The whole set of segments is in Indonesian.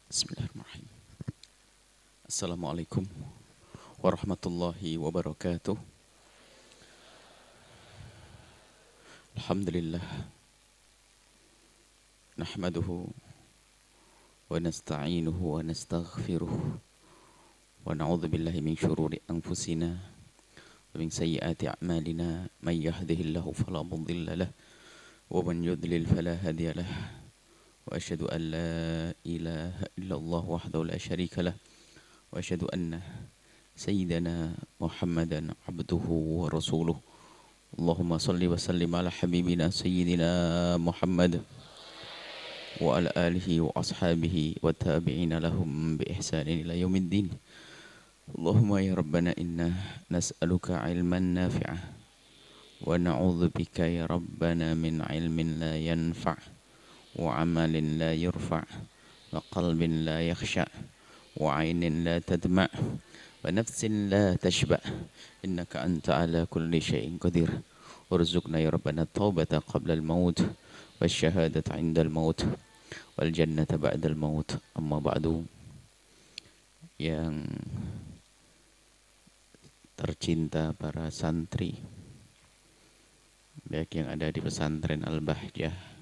Bismillahirrahmanirrahim. Assalamualaikum warahmatullahi wabarakatuh. Alhamdulillah. Nahmaduhu wa nasta'inuhu wa nastaghfiruh. Wa na'udhu billahi min syururi anfusina wa min sayyiati a'malina. Man yahdihillahu fala mudilla lah wa man yudlil fala hadiya lah. Wa asyhadu an la ilaha illallah wahdahu la syarika lah. Wa asyhadu anna sayyidana Muhammadan abduhu wa rasuluh. Allahumma salli wa sallim ala habibina sayyidina Muhammad wa ala alihi wa ashabihi wa tabi'ina lahum bi ihsanin ila yaumiddin. Allahumma ya rabbana inna nas'aluka ilman nafi'ah wa na'udzu bika ya rabbana min ilmin la yanfa' wa amalin la yurfa' wa qalbin la yakhsha' wa ainin la tadma' wa nafsin la tashba' innaka anta ala kulli syai'in qadir. Warzuqna ya rabbana taubata qabla al-maut wasyahadata 'inda al-maut wal jannata ba'da al-maut. Amma ba'du. Yang tercinta para santri, baik yang ada di pesantren Al-Bahjah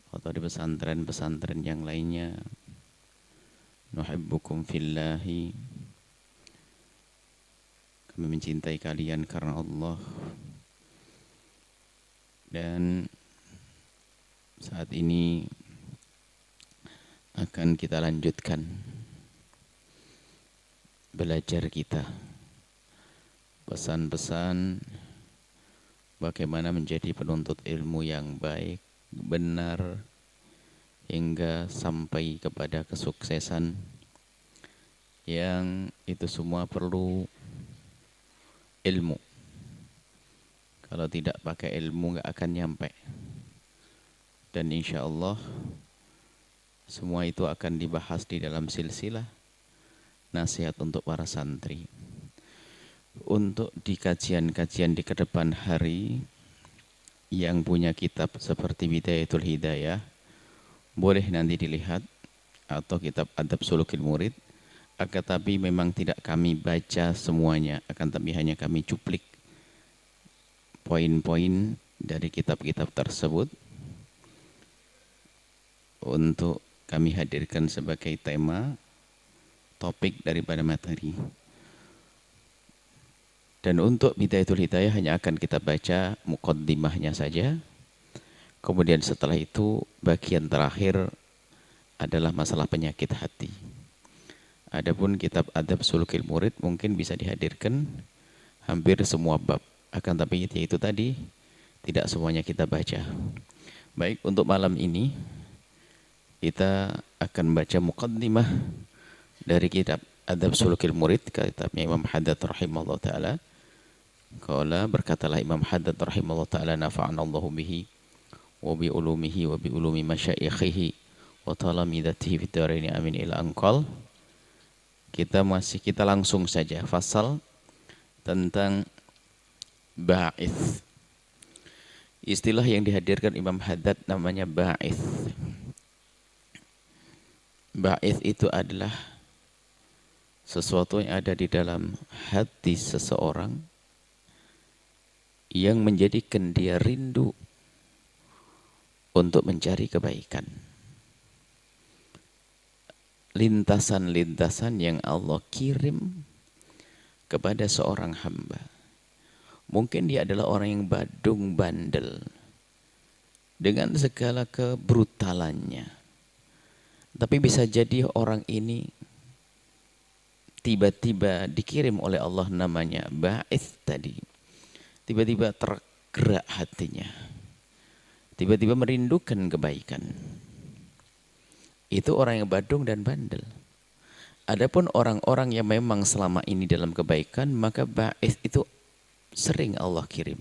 atau di pesantren-pesantren yang lainnya, nuhibbukum fillahi, kami mencintai kalian karena Allah. Dan saat ini akan kita lanjutkan belajar kita, pesan-pesan bagaimana menjadi penuntut ilmu yang baik, benar, hingga sampai kepada kesuksesan, yang itu semua perlu ilmu. Kalau tidak pakai ilmu nggak akan nyampe. Dan insya Allah semua itu akan dibahas di dalam silsilah nasihat untuk para santri. Untuk di kajian-kajian di kedepan hari, yang punya kitab seperti Bidayatul Hidayah boleh nanti dilihat, atau kitab Adab Sulukil Murid. Akan tapi memang tidak kami baca semuanya, akan tapi hanya kami cuplik poin-poin dari kitab-kitab tersebut untuk kami hadirkan sebagai tema topik daripada materi. Dan untuk Bidayatul Hidayah hanya akan kita baca muqaddimahnya saja. Kemudian setelah itu bagian terakhir adalah masalah penyakit hati. Adapun kitab Adab Sulukil Murid mungkin bisa dihadirkan hampir semua bab. Akan tapi itu tadi tidak semuanya kita baca. Baik, untuk malam ini kita akan baca muqaddimah dari kitab Adab Sulukil Murid, kitabnya Imam Haddad rahimahullah ta'ala. Qala, berkatalah Imam Haddad rahimahullah ta'ala, nafa'anallahu bihi wa bi ulumihi wa bi ulumi masyaikhihi wa talamidatihi fid dharaini amin ila anqal. Kita langsung saja fasal tentang ba'ith. Istilah yang dihadirkan Imam Haddad namanya ba'ith. Ba'ith itu adalah sesuatu yang ada di dalam hati seseorang yang menjadikan dia rindu untuk mencari kebaikan. Lintasan-lintasan yang Allah kirim kepada seorang hamba. Mungkin dia adalah orang yang badung bandel dengan segala kebrutalannya. Tapi bisa jadi orang ini tiba-tiba dikirim oleh Allah namanya ba'ith tadi. Tiba-tiba tergerak hatinya. Tiba-tiba merindukan kebaikan. Itu orang yang badung dan bandel. Adapun orang-orang yang memang selama ini dalam kebaikan, maka ba'ith itu sering Allah kirim.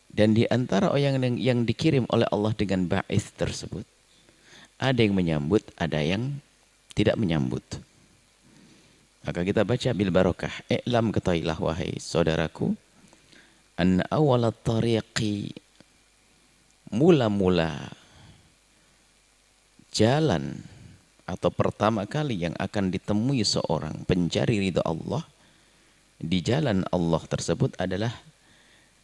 Dan di antara orang yang dikirim oleh Allah dengan ba'ith tersebut, ada yang menyambut, ada yang tidak menyambut. Maka kita baca bil barakah. I'lam, ketahuilah wahai saudaraku, anna awwalat tariqi, mula-mula jalan atau pertama kali yang akan ditemui seorang pencari ridha Allah di jalan Allah tersebut adalah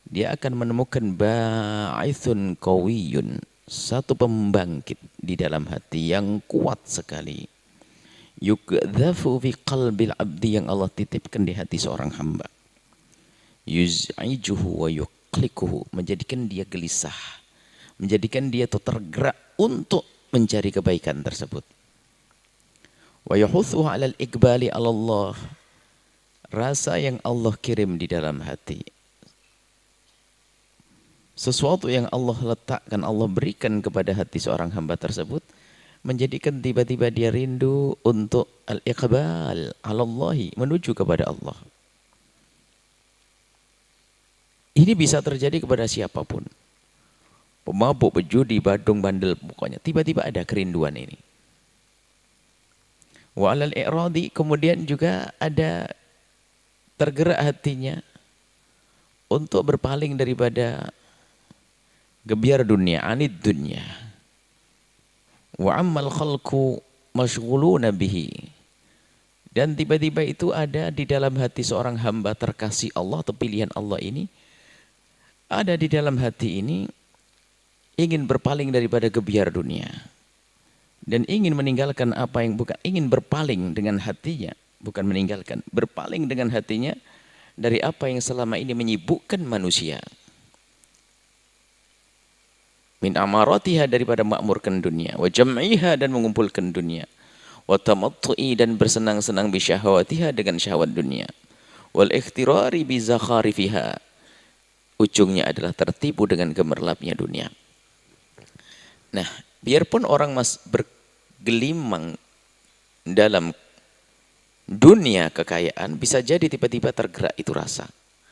dia akan menemukan ba'ithun qawiyun, satu pembangkit di dalam hati yang kuat sekali. Yukdhafu fi qalbil abdi, yang Allah titipkan di hati seorang hamba. Yuz'ijuhu wa yuqlikuhu, menjadikan dia gelisah, menjadikan dia tergerak untuk mencari kebaikan tersebut. Wa yahuthu 'alal iqbali 'ala Allah, rasa yang Allah kirim di dalam hati, sesuatu yang Allah letakkan, Allah berikan kepada hati seorang hamba tersebut, menjadikan tiba-tiba dia rindu untuk al-iqbal 'ala Allah, menuju kepada Allah. Ini bisa terjadi kepada siapapun. Pemabuk, pejudi, badung, bandel, pokoknya tiba-tiba ada kerinduan ini. Wa 'alal i'radi, kemudian juga ada tergerak hatinya untuk berpaling daripada gebiar dunia, anid dunia. Wa ammal khalqu mashghuluna bihi, dan tiba-tiba itu ada di dalam hati seorang hamba terkasih Allah atau pilihan Allah ini, ada di dalam hati ini ingin berpaling daripada gebiar dunia dan ingin meninggalkan apa yang bukan, ingin berpaling dengan hatinya, bukan meninggalkan, berpaling dengan hatinya dari apa yang selama ini menyibukkan manusia. Min amaratiha, daripada makmurkan dunia, wa jam'iha, dan mengumpulkan dunia, wa tamattu'i, dan bersenang-senang bi syahwatiha, dengan syahwat dunia, wal ikhtirari bi zakharifiha, ujungnya adalah tertipu dengan gemerlapnya dunia. Nah, biarpun orang bergelimang dalam dunia kekayaan, bisa jadi tiba-tiba tergerak itu rasa,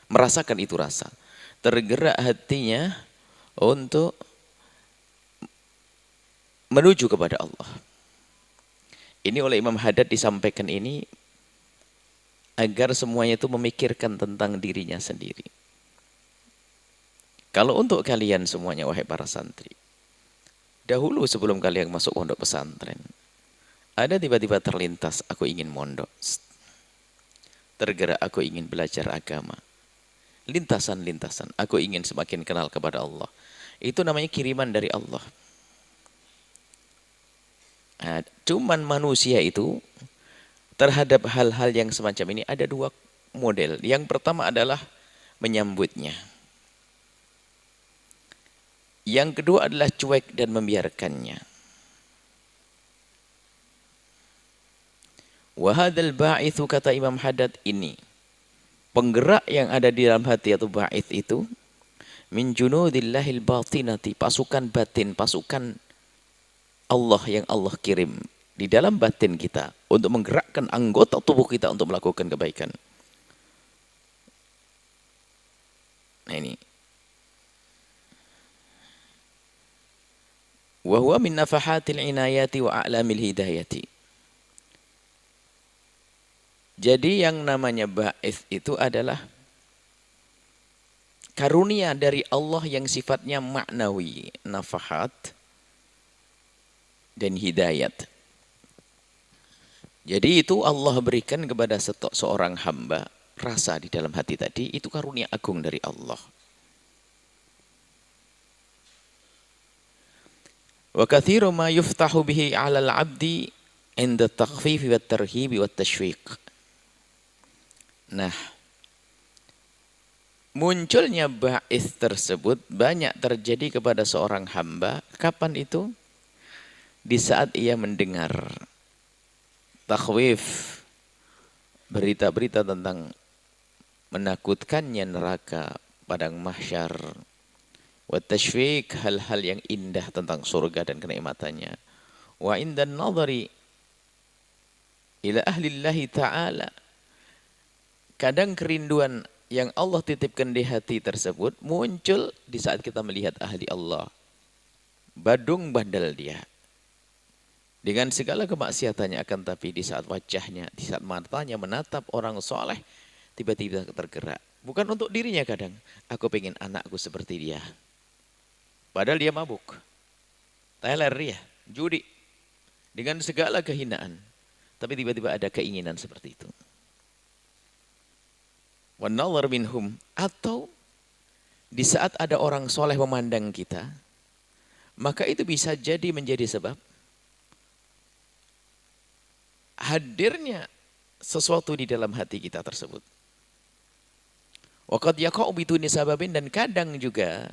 merasakan itu rasa, tergerak hatinya untuk menuju kepada Allah. Ini oleh Imam Haddad disampaikan ini agar semuanya itu memikirkan tentang dirinya sendiri. Kalau untuk kalian semuanya, wahai para santri, dahulu sebelum kalian masuk pondok pesantren, ada tiba-tiba terlintas, aku ingin mondok. Tergerak, aku ingin belajar agama. Lintasan-lintasan, aku ingin semakin kenal kepada Allah. Itu namanya kiriman dari Allah. Nah, cuman manusia itu terhadap hal-hal yang semacam ini ada dua model. Yang pertama adalah menyambutnya. Yang kedua adalah cuek dan membiarkannya. Wahadal ba'ithu, kata Imam Haddad, ini penggerak yang ada di dalam hati atau ba'ith itu, min junudillahil batinati, pasukan batin, pasukan Allah yang Allah kirim di dalam batin kita untuk menggerakkan anggota tubuh kita untuk melakukan kebaikan. Nah ini. Wa huwa min nafahatil inayati wa a'lamil hidayati. Jadi yang namanya ba'ith itu adalah karunia dari Allah yang sifatnya maknawi, nafahat dan hidayat. Jadi itu Allah berikan kepada seorang hamba rasa di dalam hati tadi, itu karunia agung dari Allah. Wa kathiru ma yuftahu bihi 'alal 'abdi 'inda at-takhfif wa at-tarhib wa at-tashwiq. Nah, munculnya ba'ith tersebut banyak terjadi kepada seorang hamba. Kapan itu? Di saat ia mendengar takhwif, berita-berita tentang menakutkannya neraka, padang mahsyar, wa tashfiq, hal-hal yang indah tentang surga dan kenikmatannya, wa indan nadhari ila ahlillahi ta'ala, kadang kerinduan yang Allah titipkan di hati tersebut muncul di saat kita melihat ahli Allah, badung bandel dia dengan segala kemaksiatannya, akan tapi di saat wajahnya, di saat matanya menatap orang soleh, tiba-tiba tergerak. Bukan untuk dirinya kadang, aku pengen anakku seperti dia. Padahal dia mabuk, teler dia, judi. dengan segala kehinaan. Tapi tiba-tiba ada keinginan seperti itu. وَالنَّظَرْ minhum, atau di saat ada orang soleh memandang kita, maka itu bisa jadi menjadi sebab hadirnya sesuatu di dalam hati kita tersebut. Waqad yaqa'u biduni sababin, dan kadang juga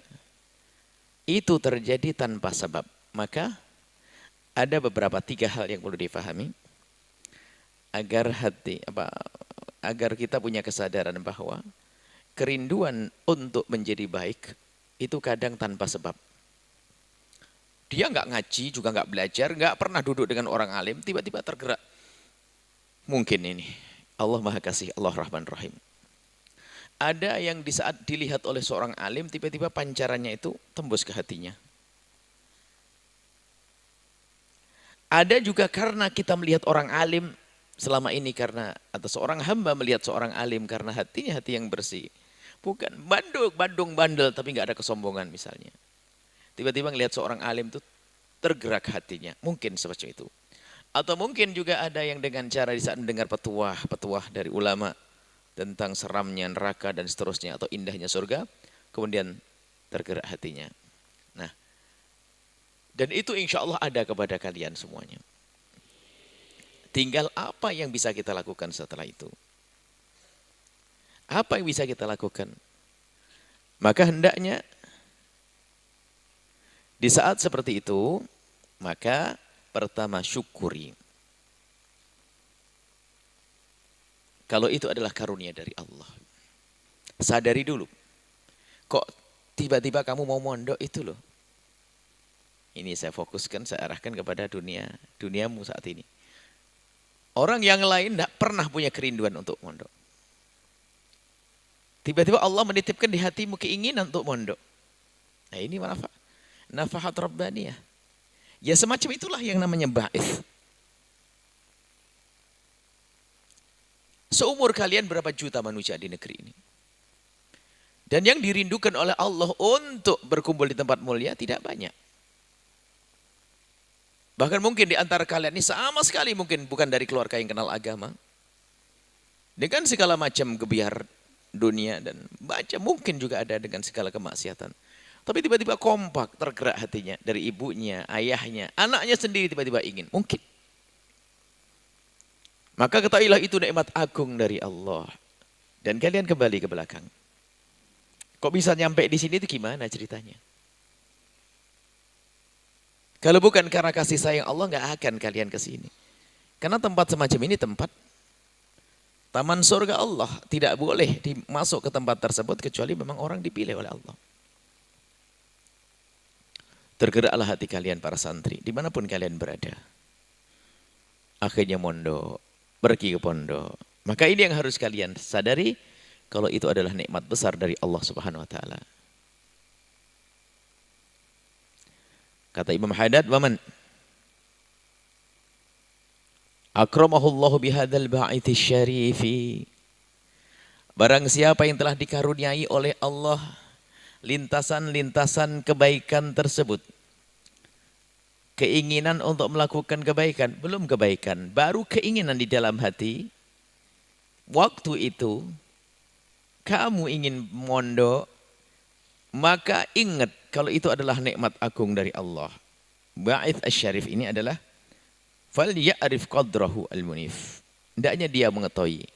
itu terjadi tanpa sebab. Maka ada beberapa 3 hal yang perlu difahami agar agar kita punya kesadaran bahwa kerinduan untuk menjadi baik itu kadang tanpa sebab. Dia nggak ngaji, juga nggak belajar, nggak pernah duduk dengan orang alim, tiba-tiba tergerak. Mungkin ini Allah Maha Kasih, Allah Rahman Rahim. Ada yang di saat dilihat oleh seorang alim, tiba-tiba pancarannya itu tembus ke hatinya. Ada juga karena kita melihat orang alim selama ini, karena atau seorang hamba melihat seorang alim karena hatinya hati yang bersih. Bukan bandung bandel tapi nggak ada kesombongan misalnya. Tiba-tiba ngelihat seorang alim itu tergerak hatinya. Mungkin seperti itu. Atau mungkin juga ada yang dengan cara di saat mendengar petuah dari ulama tentang seramnya neraka dan seterusnya atau indahnya surga, kemudian tergerak hatinya. Nah, dan itu insya Allah ada kepada kalian semuanya. Tinggal apa yang bisa kita lakukan setelah itu. Apa yang bisa kita lakukan? Maka hendaknya di saat seperti itu, maka pertama syukuri. Kalau itu adalah karunia dari Allah. Sadari dulu. Kok tiba-tiba kamu mau mondok itu loh. Ini saya fokuskan, saya arahkan kepada duniamu saat ini. Orang yang lain tidak pernah punya kerinduan untuk mondok. Tiba-tiba Allah menitipkan di hatimu keinginan untuk mondok. Nah ini nafahat rabbaniyah. Ya semacam itulah yang namanya ba'ith. Seumur kalian berapa juta manusia di negeri ini. Dan yang dirindukan oleh Allah untuk berkumpul di tempat mulia tidak banyak. Bahkan mungkin di antara kalian ini sama sekali mungkin bukan dari keluarga yang kenal agama. Dengan segala macam gebiar dunia dan baca, mungkin juga ada dengan segala kemaksiatan. Tapi tiba-tiba kompak, tergerak hatinya dari ibunya, ayahnya, anaknya sendiri tiba-tiba ingin. Mungkin. Maka ketahuilah itu nikmat agung dari Allah. Dan kalian kembali ke belakang. Kok bisa nyampe di sini itu gimana ceritanya? Kalau bukan karena kasih sayang Allah, nggak akan kalian ke sini. Karena tempat semacam ini tempat taman surga Allah. Tidak boleh masuk ke tempat tersebut kecuali memang orang dipilih oleh Allah. Tergeraklah hati kalian para santri, dimanapun kalian berada. Akhirnya mondok, pergi ke pondok. Maka ini yang harus kalian sadari, kalau itu adalah nikmat besar dari Allah Subhanahu wa taala. Kata Imam Haddad, "Waman akramahullahu bihadzal ba'its syarifi." Barang siapa yang telah dikaruniai oleh Allah lintasan-lintasan kebaikan tersebut. Keinginan untuk melakukan kebaikan, belum kebaikan, baru keinginan di dalam hati. Waktu itu kamu ingin mondok, maka ingat kalau itu adalah nikmat agung dari Allah. Ba'its asy-syarif ini adalah fal ya'rif qadrahu al-munif. Hendaknya dia mengetahui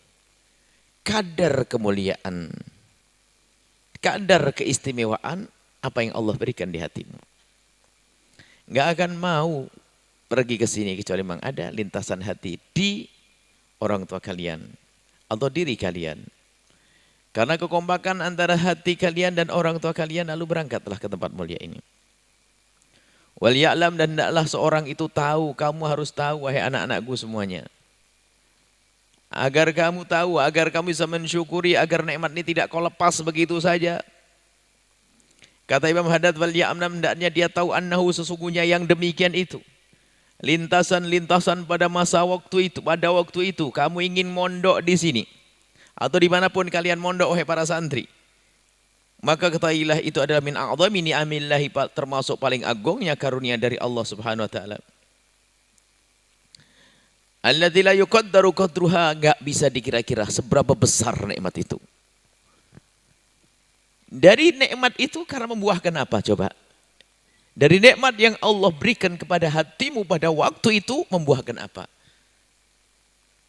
kadar kemuliaan, kadar keistimewaan apa yang Allah berikan di hatimu. Nggak akan mau pergi ke sini kecuali memang ada lintasan hati di orang tua kalian atau diri kalian. Karena kekompakan antara hati kalian dan orang tua kalian, lalu berangkatlah ke tempat mulia ini. Wal ya'lam, dan hendaklah seorang itu tahu, kamu harus tahu wahai anak-anakku semuanya. Agar kamu tahu, agar kamu bisa mensyukuri, agar nikmat ini tidak kau lepas begitu saja. Kata Imam Haddad, wal ya'lam, hendaknya dia tahu annahu, sesungguhnya yang demikian itu. Lintasan-lintasan pada masa waktu itu, kamu ingin mondok di sini. Atau dimanapun kalian mondok, wahai para santri. Maka ketahuilah itu adalah min a'zami ni'amillahi, termasuk paling agungnya karunia dari Allah Subhanahu wa taala. Allati la yuqaddaru qadruha, enggak bisa dikira-kira seberapa besar nikmat itu. Dari nikmat itu karena membuahkan apa coba? Dari nikmat yang Allah berikan kepada hatimu pada waktu itu membuahkan apa?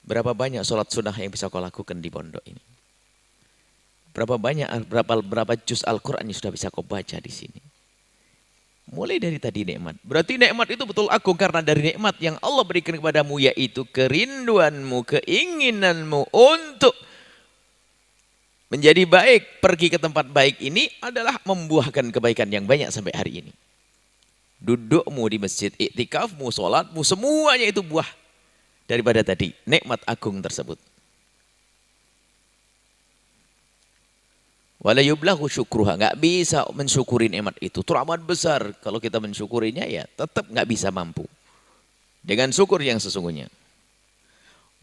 Berapa banyak sholat sunnah yang bisa kau lakukan di pondok ini? Berapa banyak, berapa juz Al-Quran yang sudah bisa kau baca di sini? Mulai dari tadi nikmat. Berarti nikmat itu betul agung karena dari nikmat yang Allah berikan kepadamu yaitu kerinduanmu, keinginanmu untuk menjadi baik, pergi ke tempat baik ini adalah membuahkan kebaikan yang banyak sampai hari ini. Dudukmu di masjid, iktikafmu, sholatmu, semuanya itu buah daripada tadi, nikmat agung tersebut. Wala yublaghu syukruha, enggak bisa mensyukuri nikmat itu. Teramat besar, kalau kita mensyukurinya ya tetap enggak bisa mampu. Dengan syukur yang sesungguhnya.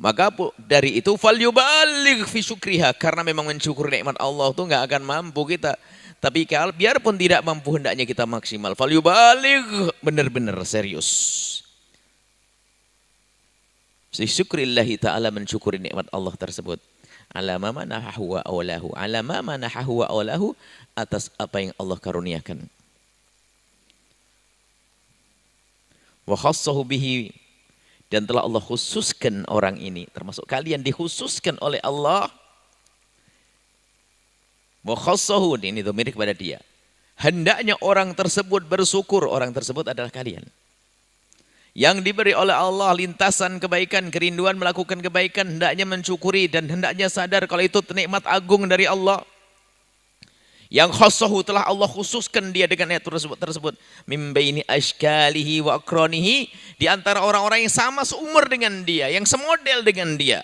Maka dari itu falyuballigh fi syukriha, karena memang mensyukuri nikmat Allah itu enggak akan mampu kita. Tapi kalau biarpun tidak mampu hendaknya kita maksimal. Falyuballigh, benar-benar serius. Syukrillahi ta'ala, mensyukuri nikmat Allah tersebut. Ala ma manahahu wa awlahu, ala ma manahahu wa awlahu, atas apa yang Allah karuniakan. Wa khassahu bihi, dan telah Allah khususkan orang ini, termasuk kalian dikhususkan oleh Allah. Wa khassahu, ini dhamir kepada dia. Hendaknya orang tersebut bersyukur, orang tersebut adalah kalian. Yang diberi oleh Allah lintasan kebaikan, kerinduan melakukan kebaikan, hendaknya mensyukuri dan hendaknya sadar kalau itu nikmat agung dari Allah. Yang khassahu, telah Allah khususkan dia dengan ayat tersebut. Min baini ashkalihi wa akronihi, di antara orang-orang yang sama seumur dengan dia, yang semodel dengan dia.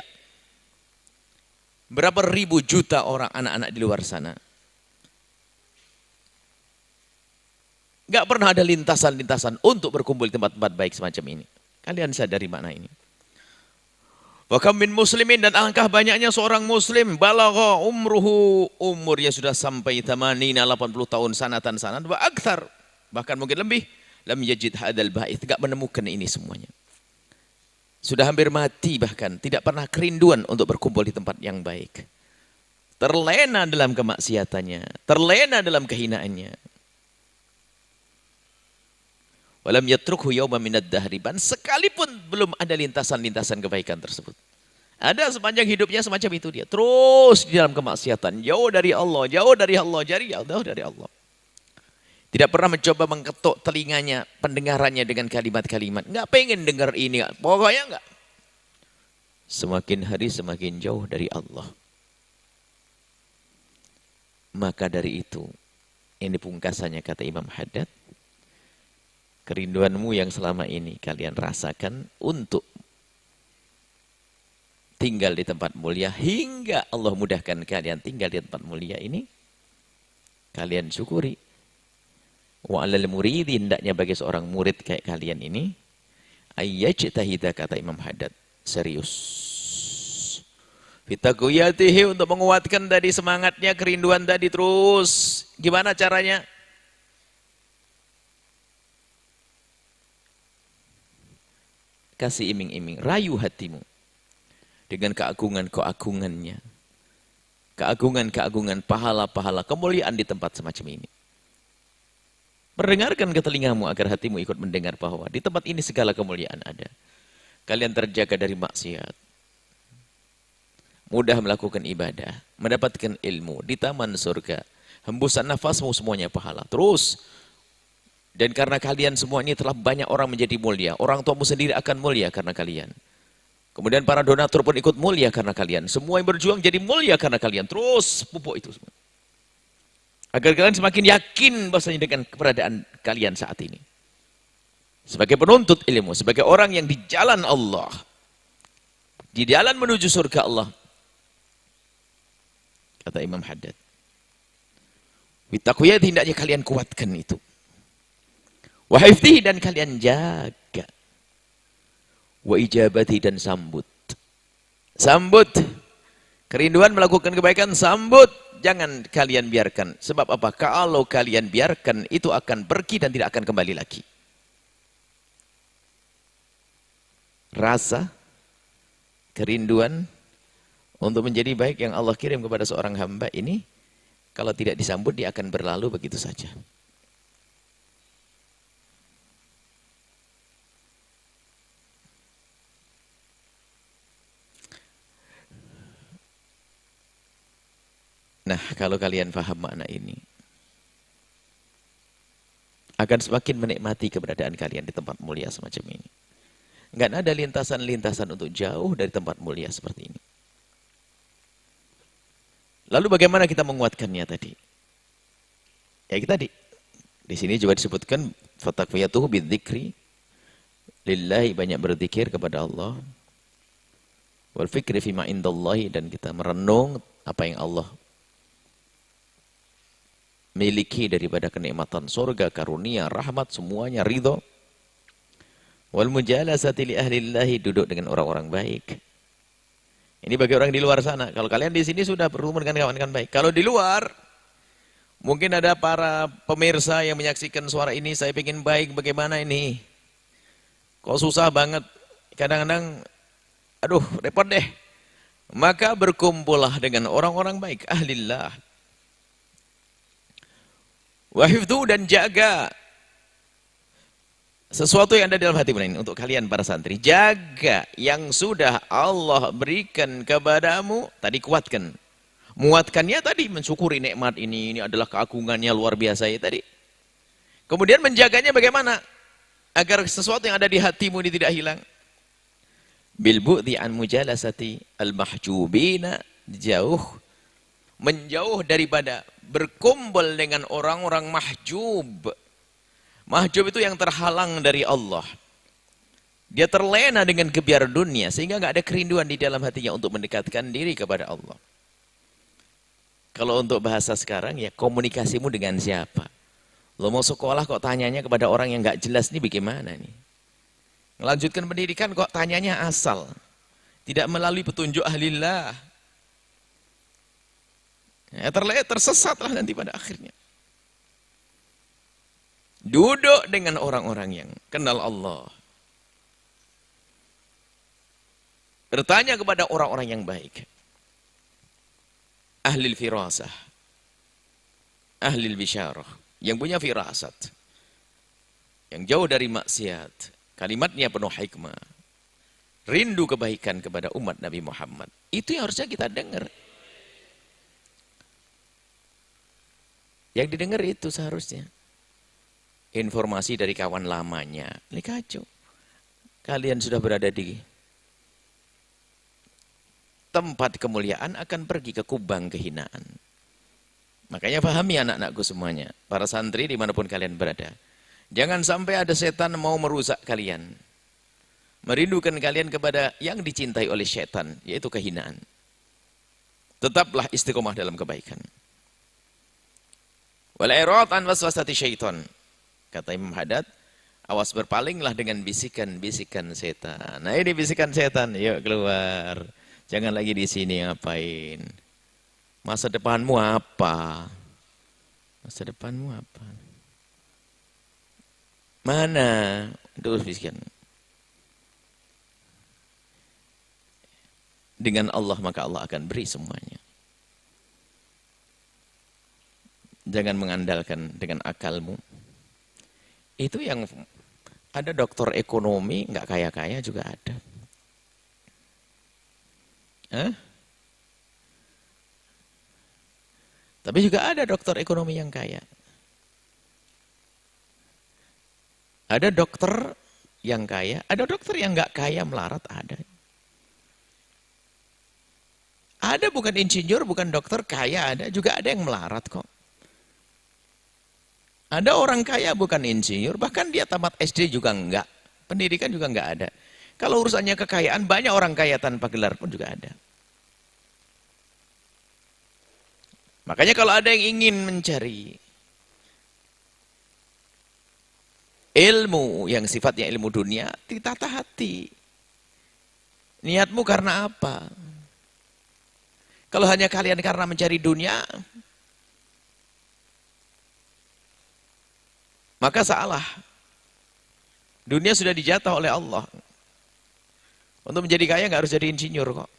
Berapa ribu juta orang anak-anak di luar sana. Gak pernah ada lintasan-lintasan untuk berkumpul di tempat-tempat baik semacam ini. Kalian sadari makna ini. Wa kam min muslimin, dan alangkah banyaknya seorang muslim balagha umruhu, umurnya sudah sampai 80 tahun sanatan wa akthar, bahkan mungkin lebih, lam yajid hadal ba'ith, gak menemukan ini semuanya. Sudah hampir mati, bahkan tidak pernah kerinduan untuk berkumpul di tempat yang baik. Terlena dalam kemaksiatannya, terlena dalam kehinaannya. Walam yatrukhu yawma minad dahri, sekalipun belum ada lintasan-lintasan kebaikan tersebut. Ada sepanjang hidupnya semacam itu dia. Terus di dalam kemaksiatan, jauh dari Allah, jauh dari Allah, jauh dari Allah. Tidak pernah mencoba mengketuk telinganya, pendengarannya dengan kalimat-kalimat. Enggak pengen dengar ini, pokoknya enggak. Semakin hari semakin jauh dari Allah. Maka dari itu, ini pungkasannya kata Imam Haddad, kerinduanmu yang selama ini kalian rasakan untuk tinggal di tempat mulia, hingga Allah mudahkan kalian tinggal di tempat mulia ini, kalian syukuri. Wa 'alal muridi, hendaknya bagi seorang murid kayak kalian ini, ayyajtahida, kata Imam Haddad, serius. Fitaquyatihi, untuk menguatkan tadi semangatnya, kerinduan tadi terus. Gimana caranya? Kasih iming-iming, rayu hatimu dengan keagungan-keagungannya, keagungan-keagungan, pahala-pahala, kemuliaan di tempat semacam ini. Perdengarkan ke telingamu agar hatimu ikut mendengar bahwa di tempat ini segala kemuliaan ada. Kalian terjaga dari maksiat, mudah melakukan ibadah, mendapatkan ilmu di taman surga, hembusan nafasmu semuanya pahala. Terus. Dan karena kalian semua ini telah banyak orang menjadi mulia. Orang tuamu sendiri akan mulia karena kalian. Kemudian para donatur pun ikut mulia karena kalian. Semua yang berjuang jadi mulia karena kalian. Terus pupuk itu semua. Agar kalian semakin yakin bahwasanya dengan keberadaan kalian saat ini. Sebagai penuntut ilmu. Sebagai orang yang di jalan Allah. Di jalan menuju surga Allah. Kata Imam Haddad. Bitaqwiyah, hendaknya kalian kuatkan itu. Wa hifdhihi, dan kalian jaga. Wa ijabati, dan sambut. Sambut. Kerinduan melakukan kebaikan, sambut. Jangan kalian biarkan. Sebab apa? Kalau kalian biarkan, itu akan pergi dan tidak akan kembali lagi. Rasa kerinduan untuk menjadi baik yang Allah kirim kepada seorang hamba ini, kalau tidak disambut dia akan berlalu begitu saja. Nah, kalau kalian paham makna ini, akan semakin menikmati keberadaan kalian di tempat mulia semacam ini. Nggak ada lintasan-lintasan untuk jauh dari tempat mulia seperti ini. Lalu bagaimana kita menguatkannya tadi? Ya kita di sini juga disebutkan fataqwiyatuhu bidzikri, lillahi, banyak berzikir kepada Allah, wal fikri fima indallahi, dan kita merenung apa yang Allah miliki daripada kenikmatan surga, karunia, rahmat, semuanya, ridho. Wal mujalasati li ahlillahi, duduk dengan orang-orang baik. Ini bagi orang di luar sana. Kalau kalian di sini sudah berumur dengan kawan-kawan baik. Kalau di luar, mungkin ada para pemirsa yang menyaksikan suara ini, saya ingin baik, bagaimana ini? Kok susah banget? Kadang-kadang, aduh, repot deh. Maka berkumpullah dengan orang-orang baik, ahlillah. Wahifdu, dan jaga sesuatu yang ada dalam hatimu ini untuk kalian para santri. Jaga yang sudah Allah berikan kepadamu, tadi kuatkan. Muatkannya tadi mensyukuri nikmat ini adalah keagungannya luar biasa ya tadi. Kemudian menjaganya bagaimana? Agar sesuatu yang ada di hatimu ini tidak hilang. Bil bu'di an mujalasati al-mahjubina, menjauh daripada berkumpul dengan orang-orang mahjub. Mahjub itu yang terhalang dari Allah. Dia terlena dengan kebiar dunia sehingga nggak ada kerinduan di dalam hatinya untuk mendekatkan diri kepada Allah. Kalau untuk bahasa sekarang ya, komunikasimu dengan siapa? Lo mau sekolah kok tanyanya kepada orang yang nggak jelas, nih bagaimana nih? Melanjutkan pendidikan kok tanyanya asal, tidak melalui petunjuk ahlillah. Ya, tersesatlah nanti pada akhirnya. Duduk dengan orang-orang yang kenal Allah. Bertanya kepada orang-orang yang baik. Ahlil firasah. Ahlil bisyarah. Yang punya firasat. Yang jauh dari maksiat. Kalimatnya penuh hikmah. Rindu kebaikan kepada umat Nabi Muhammad. Itu yang harusnya kita dengar. Yang didengar itu seharusnya. Informasi dari kawan lamanya. Ini kacau. Kalian sudah berada di tempat kemuliaan, akan pergi ke kubang kehinaan. Makanya pahami anak-anakku semuanya. Para santri dimanapun kalian berada. Jangan sampai ada setan mau merusak kalian. Merindukan kalian kepada yang dicintai oleh setan. Yaitu kehinaan. Tetaplah istiqomah dalam kebaikan. Wal-i'rad an waswasati syaitan. Kata Imam Haddad, awas berpalinglah dengan bisikan-bisikan setan. Nah ini bisikan setan, yuk keluar. Jangan lagi di sini ngapain. Masa depanmu apa? Masa depanmu apa? Mana? Terus bisikan. Dengan Allah maka Allah akan beri semuanya. Jangan mengandalkan dengan akalmu. Itu yang ada dokter ekonomi, nggak kaya-kaya juga ada. Hah? Tapi juga ada dokter ekonomi yang kaya. Ada dokter yang kaya, ada dokter yang nggak kaya melarat, ada. Ada bukan insinyur, bukan dokter, kaya ada, juga ada yang melarat kok. Ada orang kaya bukan insinyur, bahkan dia tamat SD juga enggak. Pendidikan juga enggak ada. Kalau urusannya kekayaan, banyak orang kaya tanpa gelar pun juga ada. Makanya kalau ada yang ingin mencari ilmu yang sifatnya ilmu dunia, ditata hati. Niatmu karena apa? Kalau hanya kalian karena mencari dunia, maka salah. Dunia sudah dijatah oleh Allah. Untuk menjadi kaya nggak harus jadi insinyur kok.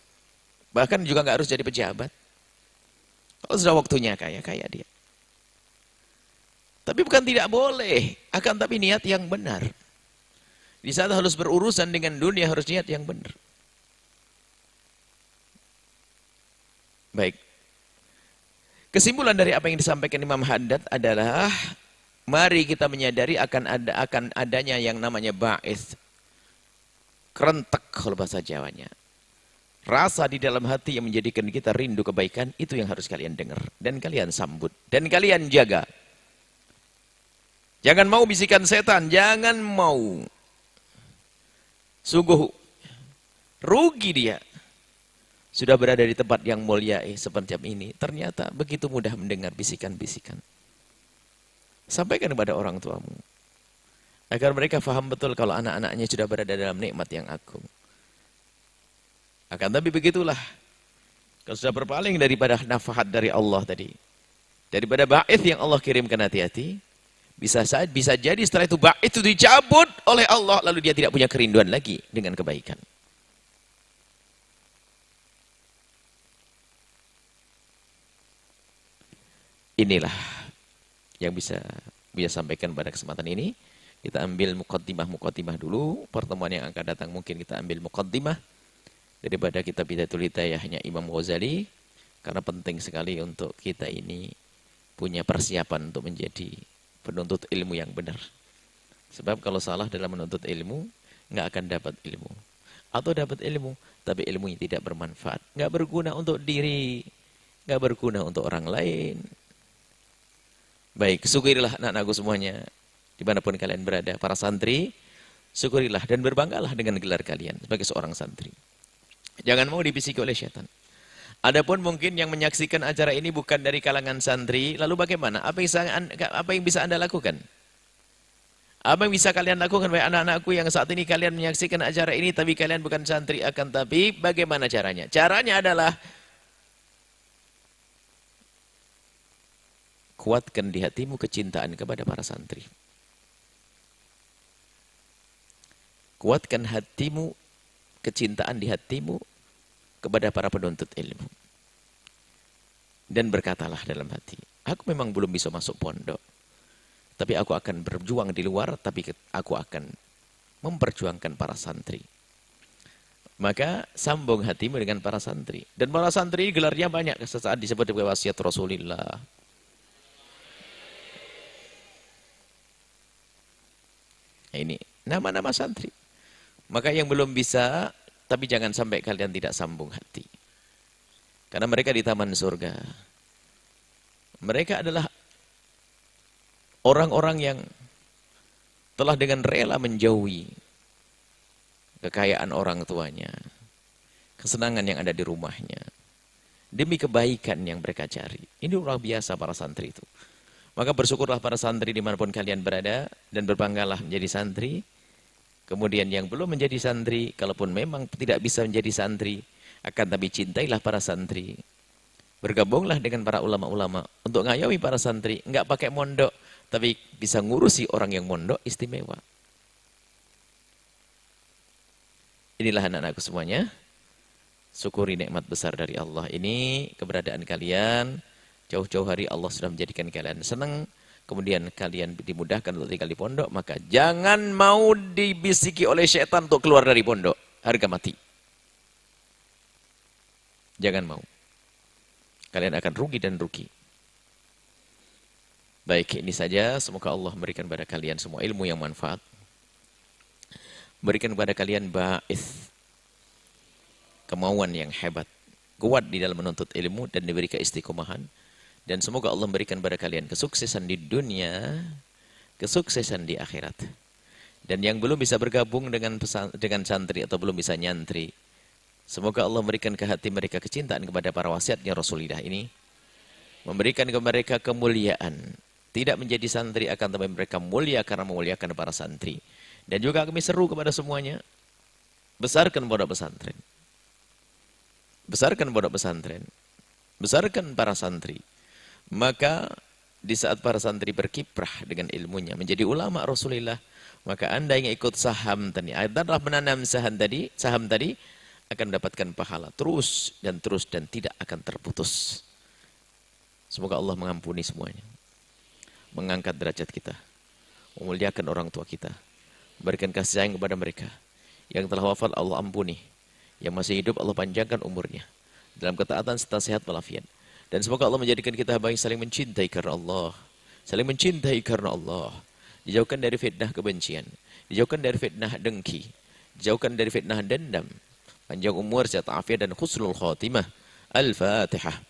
Bahkan juga nggak harus jadi pejabat. Kalau sudah waktunya kaya, kaya dia. Tapi bukan tidak boleh, akan tapi niat yang benar. Di saat harus berurusan dengan dunia harus niat yang benar. Baik. Kesimpulan dari apa yang disampaikan Imam Haddad adalah mari kita menyadari akan adanya yang namanya ba'its. Kerentek kalau bahasa Jawanya. Rasa di dalam hati yang menjadikan kita rindu kebaikan itu yang harus kalian dengar dan kalian sambut dan kalian jaga. Jangan mau bisikan setan, jangan mau. Sungguh rugi dia. Sudah berada di tempat yang mulia seperti ini, ternyata begitu mudah mendengar bisikan-bisikan. Sampaikan kepada orang tuamu. Agar mereka faham betul kalau anak-anaknya sudah berada dalam nikmat yang agung. Akan tapi begitulah. Kalau sudah berpaling daripada nafahat dari Allah tadi. Daripada ba'its yang Allah kirimkan, hati-hati. Bisa jadi setelah itu ba'its itu dicabut oleh Allah. Lalu dia tidak punya kerinduan lagi dengan kebaikan. Inilah yang bisa sampaikan pada kesempatan ini. Kita ambil muqaddimah dulu. Pertemuan yang akan datang mungkin kita ambil muqaddimah daripada kita Bidayatul Hidayahnya Imam Ghazali. Karena penting sekali untuk kita ini punya persiapan untuk menjadi penuntut ilmu yang benar. Sebab kalau salah dalam menuntut ilmu, nggak akan dapat ilmu. Atau dapat ilmu, tapi ilmunya tidak bermanfaat. Nggak berguna untuk diri, nggak berguna untuk orang lain. Baik, syukurilah anak-anakku semuanya. Dimanapun kalian berada, para santri, syukurilah dan berbanggalah dengan gelar kalian sebagai seorang santri. Jangan mau dibisiki oleh syaitan. Adapun mungkin yang menyaksikan acara ini bukan dari kalangan santri, lalu bagaimana? Apa yang bisa Anda lakukan? Apa yang bisa kalian lakukan, wahai anak-anakku yang saat ini kalian menyaksikan acara ini, tapi kalian bukan santri, akan tapi bagaimana caranya? Caranya adalah kuatkan di hatimu kecintaan kepada para santri. Kuatkan hatimu, kecintaan di hatimu kepada para penuntut ilmu. Dan berkatalah dalam hati, aku memang belum bisa masuk pondok. Tapi aku akan berjuang di luar, tapi aku akan memperjuangkan para santri. Maka sambung hatimu dengan para santri. Dan para santri gelarnya banyak, sesaat disebut sebagai wasiat Rasulullah. Ini nama-nama santri. Maka yang belum bisa, tapi jangan sampai kalian tidak sambung hati. Karena mereka di taman surga. Mereka adalah orang-orang yang telah dengan rela menjauhi kekayaan orang tuanya. Kesenangan yang ada di rumahnya. Demi kebaikan yang mereka cari. Ini luar biasa para santri itu. Maka bersyukurlah para santri dimanapun kalian berada. Dan berbanggalah menjadi santri. Kemudian yang belum menjadi santri, kalaupun memang tidak bisa menjadi santri, akan tapi cintailah para santri. Bergabunglah dengan para ulama-ulama untuk ngayomi para santri. Enggak pakai mondok, tapi bisa ngurusi orang yang mondok istimewa. Inilah anak-anakku semuanya. Syukuri nikmat besar dari Allah ini, keberadaan kalian. Jauh-jauh hari Allah sudah menjadikan kalian senang. Kemudian kalian dimudahkan untuk tinggal di pondok, maka jangan mau dibisiki oleh syaitan untuk keluar dari pondok. Harga mati. Jangan mau. Kalian akan rugi dan rugi. Baik, ini saja. Semoga Allah memberikan kepada kalian semua ilmu yang manfaat. Berikan kepada kalian ba'its. Kemauan yang hebat. Kuat di dalam menuntut ilmu dan diberi keistiqomahan. Dan semoga Allah memberikan kepada kalian kesuksesan di dunia, kesuksesan di akhirat. Dan yang belum bisa bergabung dengan santri atau belum bisa nyantri, semoga Allah memberikan ke hati mereka kecintaan kepada para wasiatnya Rasulullah ini. Memberikan kepada mereka kemuliaan. Tidak menjadi santri akan tapi mereka mulia karena memuliakan para santri. Dan juga kami seru kepada semuanya. Besarkan pondok pesantren. Besarkan pondok pesantren. Besarkan para santri. Maka di saat para santri berkiprah dengan ilmunya, menjadi ulama Rasulullah, maka Anda yang ikut saham tadi, adalah menanam saham tadi akan mendapatkan pahala terus dan tidak akan terputus. Semoga Allah mengampuni semuanya, mengangkat derajat kita, memuliakan orang tua kita, berikan kasih sayang kepada mereka. Yang telah wafat Allah ampuni, yang masih hidup Allah panjangkan umurnya dalam ketaatan serta sehat walafiat. Dan semoga Allah menjadikan kita hamba yang saling mencintai karena Allah, saling mencintai karena Allah, dijauhkan dari fitnah kebencian, dijauhkan dari fitnah dengki, dijauhkan dari fitnah dendam, panjang umur, sehat afiat dan husnul khatimah. Al-Fatihah.